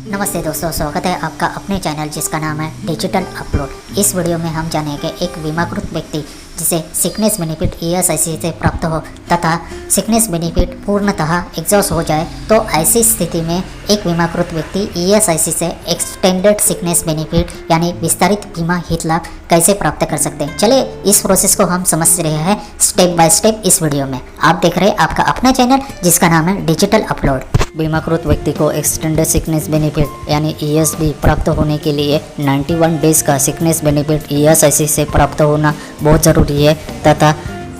नमस्ते दोस्तों, स्वागत है आपका अपने चैनल जिसका नाम है डिजिटल अपलोड। इस वीडियो में हम जानेंगे एक बीमाकृत व्यक्ति जिसे सिकनेस बेनिफिट ईएसआईसी से प्राप्त हो तथा सिकनेस बेनिफिट पूर्णतः एग्जॉस्ट हो जाए तो ऐसी स्थिति में एक बीमाकृत व्यक्ति ईएसआईसी से एक्सटेंडेड सिकनेस बेनिफिट यानी विस्तारित बीमा हित लाभ कैसे प्राप्त कर सकते हैं। चलिए इस प्रोसेस को हम समझ रहे हैं स्टेप बाय स्टेप इस वीडियो में। आप देख रहे हैं आपका अपना चैनल जिसका नाम है डिजिटल अपलोड। बीमाकृत व्यक्ति को एक्सटेंडेड सिकनेस बेनिफिट यानी ईएसबी प्राप्त होने के लिए 91 डेज का सिकनेस बेनिफिट ईएसआईसी से प्राप्त होना बहुत ज़रूरी है तथा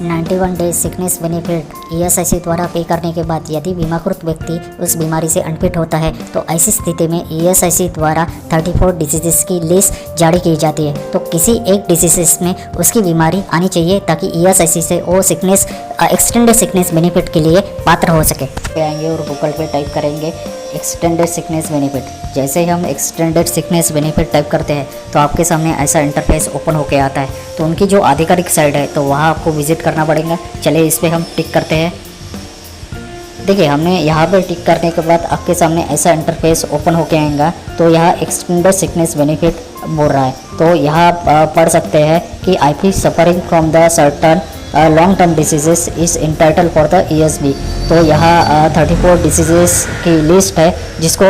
91 डेज सिकनेस बेनिफिट ईएसआईसी द्वारा पे करने के बाद यदि बीमाकृत व्यक्ति उस बीमारी से अनफिट होता है तो ऐसी स्थिति में ईएसआईसी द्वारा 34 डिजीज़ की लिस्ट जारी की जाती है। तो किसी एक डिजीज़ में उसकी बीमारी आनी चाहिए ताकि ईएसआईसी से वो सिकनेस एक्सटेंडेड सिकनेस बेनिफिट के लिए पात्र हो सके। आएंगे और गूगल पे टाइप करेंगे एक्सटेंडेड सिकनेस बेनिफिट। जैसे ही हम एक्सटेंडेड सिकनेस बेनिफिट टाइप करते हैं तो आपके सामने ऐसा इंटरफेस ओपन होके आता है। तो उनकी जो आधिकारिक साइट है तो वहाँ आपको विजिट करना पड़ेगा। चलिए इस पर हम टिक करते हैं। देखिए हमने यहाँ पे टिक करने के बाद आपके सामने ऐसा इंटरफेस ओपन होके आएगा। तो यहाँ एक्सटेंडेड सिकनेस बेनिफिट बोल रहा है। तो यहाँ पढ़ सकते हैं कि I fee suffering from the certain long term diseases is entitled for the ESB. तो यहाँ 34 डिसीजेस की लिस्ट है जिसको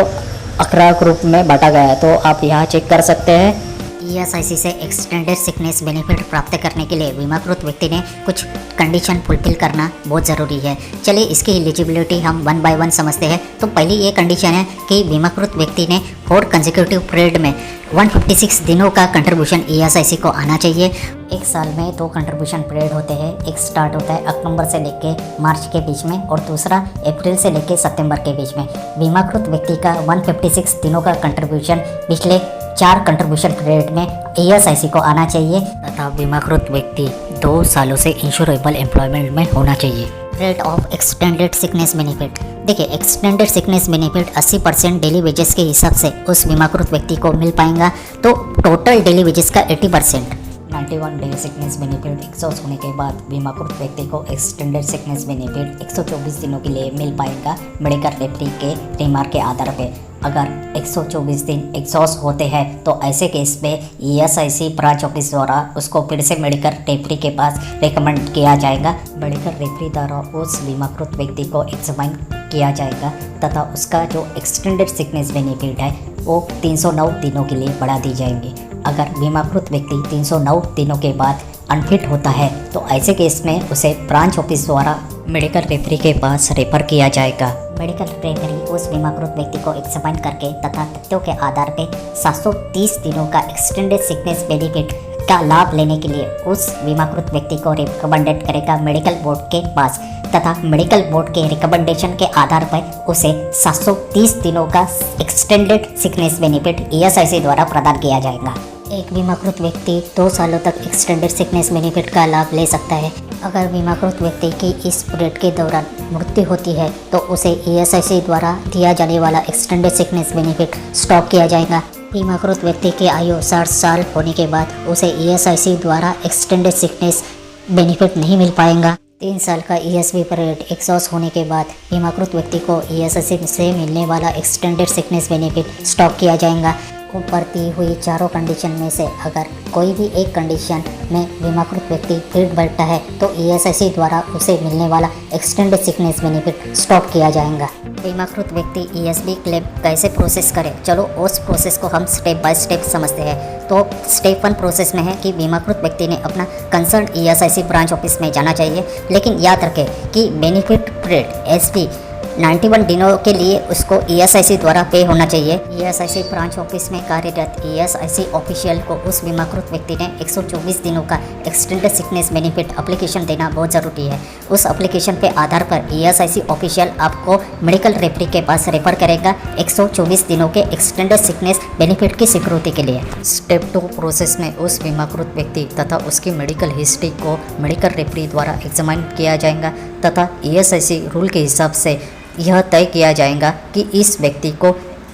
11 ग्रुप में बांटा गया है। तो आप यहाँ चेक कर सकते हैं। ईएसआईसी से एक्सटेंडेड सिकनेस बेनिफिट प्राप्त करने के लिए बीमाकृत व्यक्ति ने कुछ कंडीशन फुलफिल करना बहुत ज़रूरी है। चलिए इसकी एलिजिबिलिटी हम 1 बाय 1 समझते हैं। तो पहली ये कंडीशन है कि बीमाकृत व्यक्ति ने 4 कंसेक्यूटिव पीरियड में 156 दिनों का कंट्रीब्यूशन ईएसआईसी को आना चाहिए। एक साल में 2 कंट्रीब्यूशन पीरियड होते हैं। एक स्टार्ट होता है अक्टूबर से लेके मार्च के बीच में और दूसरा अप्रैल से लेके सितंबर के बीच में। बीमाकृत व्यक्ति का 156 दिनों का कंट्रीब्यूशन पिछले 4 कंट्रीब्यूशन पीरियड में ईएसआईसी को आना चाहिए तथा बीमाकृत व्यक्ति 2 सालों से इंश्योरेबल एम्प्लॉयमेंट में होना चाहिए। Rate of extended sickness benefit. देखिए extended sickness benefit 80% daily wages के हिसाब से उस बीमाकृत व्यक्ति को मिल पाएगा। तो टोटल डेली वेजेस का 80%। 91 डे सिकनेस बेनिफिट एग्जॉस्ट होने के बाद बीमाकृत व्यक्ति को एक्सटेंडेड सिकनेस बेनिफिट 124 दिनों के लिए मिल पाएगा मेडिकल रेफरी के रिमार्क के आधार पर। अगर 124 दिन एग्जॉस्ट होते हैं तो ऐसे केस में ईएसआईसी ब्रांच ऑफिस द्वारा उसको फिर से मेडिकल रेफरी के पास रिकमेंड किया जाएगा। मेडिकल रेफरी द्वारा उस बीमाकृत व्यक्ति को एग्जामिन किया जाएगा तथा उसका जो एक्सटेंडेड सिकनेस बेनिफिट है वो 309 दिनों के लिए बढ़ा दी जाएंगी। अगर बीमाकृत व्यक्ति 309 दिनों के बाद अनफिट होता है तो ऐसे केस में उसे ब्रांच ऑफिस द्वारा मेडिकल रेफरी के पास रेफर किया जाएगा। मेडिकल रेफरी उस बीमाकृत व्यक्ति को एग्जामिन करके तथा तथ्यों के आधार पर 730 दिनों का एक्सटेंडेड सिकनेस बेनिफिट का लाभ लेने के लिए उस बीमाकृत व्यक्ति को रिकमेंडेड करेगा मेडिकल बोर्ड के पास तथा मेडिकल बोर्ड के रिकमेंडेशन के आधार पर उसे 730 दिनों का एक्सटेंडेड सिकनेस बेनिफिट ईएसआईसी द्वारा प्रदान किया जाएगा। एक बीमाकृत व्यक्ति 2 सालों तक एक्सटेंडेड सिकनेस बेनिफिट का लाभ ले सकता है। अगर बीमाकृत व्यक्ति की इस पीरियड के दौरान मृत्यु होती है तो उसे ईएसआईसी द्वारा दिया जाने वाला एक्सटेंडेड सिकनेस बेनिफिट स्टॉप किया जाएगा। बीमाकृत व्यक्ति की आयु 60 साल होने के बाद उसे ईएसआईसी द्वारा एक्सटेंडेड सिकनेस बेनिफिट नहीं मिल पाएगा। 3 साल का ईएसबी पीरियड एग्जॉस्ट होने के बाद बीमाकृत व्यक्ति को ईएसआईसी से मिलने वाला एक्सटेंडेड सिकनेस बेनिफिट स्टॉप किया जाएगा। ऊपर दी हुई चारों कंडीशन में से अगर कोई भी एक कंडीशन में बीमाकृत व्यक्ति फिट बैठता है तो ईएसआईसी द्वारा उसे मिलने वाला एक्सटेंडेड सिकनेस बेनिफिट स्टॉप किया जाएगा। बीमाकृत व्यक्ति ईएसबी क्लेम कैसे प्रोसेस करे, चलो उस प्रोसेस को हम स्टेप बाय स्टेप समझते हैं। तो स्टेप 1 प्रोसेस में है कि बीमाकृत व्यक्ति ने अपना कंसर्न ईएसआईसी ब्रांच ऑफिस में जाना चाहिए। लेकिन याद रखें कि बेनिफिट पीरियड एसपी 91 दिनों के लिए उसको ईएसआईसी द्वारा पे होना चाहिए। ईएसआईसी ब्रांच ऑफिस में कार्यरत ईएसआईसी ऑफिशियल को उस बीमाकृत व्यक्ति ने 124 दिनों का एक्सटेंडेड सिकनेस बेनिफिट एप्लीकेशन देना बहुत ज़रूरी है। उस एप्लीकेशन पे आधार पर ईएसआईसी ऑफिशियल आपको मेडिकल रेफरी के पास रेफर करेगा 124 दिनों के एक्सटेंडेड सिकनेस बेनिफिट की स्वीकृति के लिए। स्टेप 2 प्रोसेस में उस बीमाकृत व्यक्ति तथा उसकी मेडिकल हिस्ट्री को मेडिकल रेफरी द्वारा एग्जामिन किया जाएगा तथा ईएसआईसी रूल के हिसाब से यह तय किया जाएगा कि इस व्यक्ति को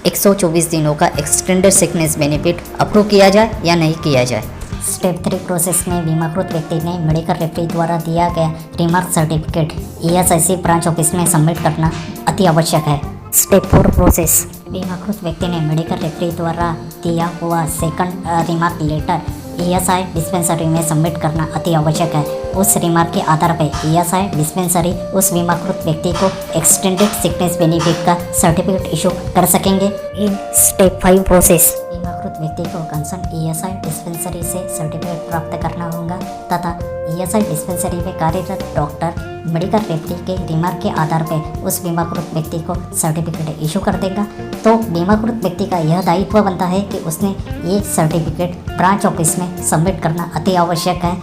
124 दिनों का एक्सटेंडेड सिकनेस बेनिफिट अप्रूव किया जाए या नहीं किया जाए। स्टेप 3 प्रोसेस में बीमाकृत व्यक्ति ने मेडिकल रेफरी द्वारा दिया गया remark certificate ESIC branch office में सबमिट करना अति आवश्यक है। Step 4 process. बीमाकृत व्यक्ति ने मेडिकल रेफरी द्वारा दिया हुआ second remark letter ESI dispensary में सबमिट करना अति आवश्यक है। उस रिमार्क के आधार पर ईएसआई डिस्पेंसरी उस बीमाकृत व्यक्ति को एक्सटेंडेड सिकनेस बेनिफिट का सर्टिफिकेट इशू कर सकेंगे। इन स्टेप 5 प्रोसेस, बीमाकृत व्यक्ति को कंसर्न ईएसआई डिस्पेंसरी से सर्टिफिकेट प्राप्त करना होगा तथा ईएसआई डिस्पेंसरी में कार्यरत डॉक्टर मेडिकल रेफरी के रिमार्क के आधार पर उस बीमाकृत व्यक्ति को सर्टिफिकेट इशू कर देगा। तो बीमाकृत व्यक्ति का यह दायित्व बनता है कि उसने ये सर्टिफिकेट ब्रांच ऑफिस में सबमिट करना अति आवश्यक है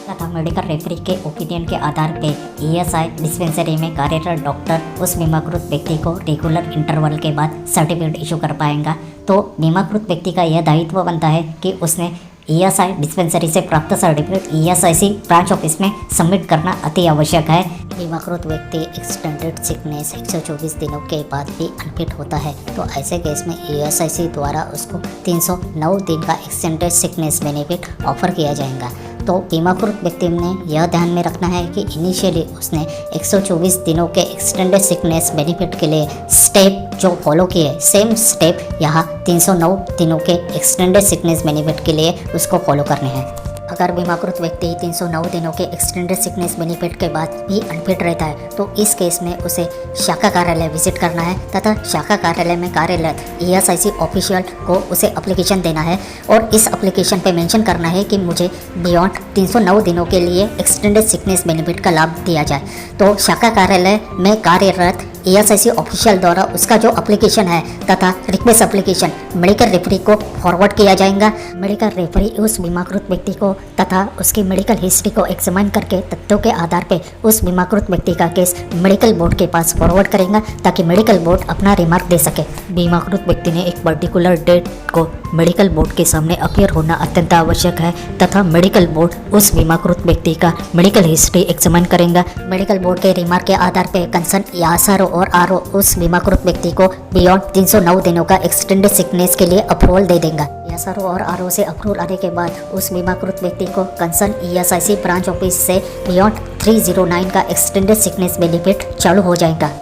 तथा मेडिकल रेफरी के ओपिनियन के आधार पर ईएसआई डिस्पेंसरी में कार्यरत डॉक्टर उस बीमाकृत व्यक्ति को रेगुलर इंटरवल के बाद सर्टिफिकेट इशू कर पाएगा। तो बीमाकृत व्यक्ति का यह दायित्व बनता है कि उसने ईएसआई डिस्पेंसरी से प्राप्त सर्टिफिकेट ईएसआईसी ब्रांच ऑफिस में सबमिट करना अति आवश्यक है। बीमाकृत व्यक्ति एक्सटेंडेड सिकनेस 124 दिनों के बाद भी अनफिट होता है तो ऐसे केस में ईएसआईसी द्वारा उसको 309 दिन का एक्सटेंडेड सिकनेस बेनिफिट ऑफर किया जाएगा। तो बीमाकृत व्यक्ति ने यह ध्यान में रखना है कि इनिशियली उसने 124 दिनों के एक्सटेंडेड सिकनेस बेनिफिट के लिए स्टेप जो फॉलो किए सेम स्टेप यहाँ 309 दिनों के एक्सटेंडेड सिकनेस बेनिफिट के लिए उसको फॉलो करने हैं। अगर बीमाकृत व्यक्ति 309 दिनों के एक्सटेंडेड सिकनेस बेनिफिट के बाद भी अनफिट रहता है तो इस केस में उसे शाखा कार्यालय विजिट करना है तथा शाखा कार्यालय में कार्यरत ईएसआईसी ऑफिशियल को उसे एप्लीकेशन देना है और इस एप्लीकेशन पे मेंशन करना है कि मुझे बियॉन्ड 309 दिनों के लिए एक्सटेंडेड सिकनेस बेनिफिट का लाभ दिया जाए। तो शाखा कार्यालय में कार्यरत ईएसआईसी ऑफिशियल द्वारा उसका जो एप्लीकेशन है तथा रिक्वेस्ट एप्लीकेशन मेडिकल रेफरी को फॉरवर्ड किया जाएगा। मेडिकल रेफरी उस बीमाकृत व्यक्ति को तथा उसकी मेडिकल हिस्ट्री को एग्जामिन करके तथ्यों के आधार पर उस बीमाकृत व्यक्ति का केस मेडिकल बोर्ड के पास फॉरवर्ड करेगा ताकि मेडिकल बोर्ड अपना रिमार्क दे सके। बीमाकृत व्यक्ति ने एक पर्टिकुलर डेट को मेडिकल बोर्ड के सामने अपीयर होना अत्यंत आवश्यक है तथा मेडिकल बोर्ड उस बीमाकृत व्यक्ति का मेडिकल हिस्ट्री एग्जामिन करेगा। मेडिकल बोर्ड के रिमार्क के आधार पर कंसर्न यासर और आरओ उस बीमाकृत व्यक्ति को बियॉन्ड 309 दिनों का एक्सटेंडेड सिकनेस के लिए अप्रूवल दे देगा। यासर और आरओ से अप्रूवल आने के बाद उस बीमाकृत व्यक्ति को कंसर्न ईएसआईसी ब्रांच ऑफिस से बियॉन्ड 309 का एक्सटेंडेड सिकनेस बेनिफिट चालू हो जाएगा।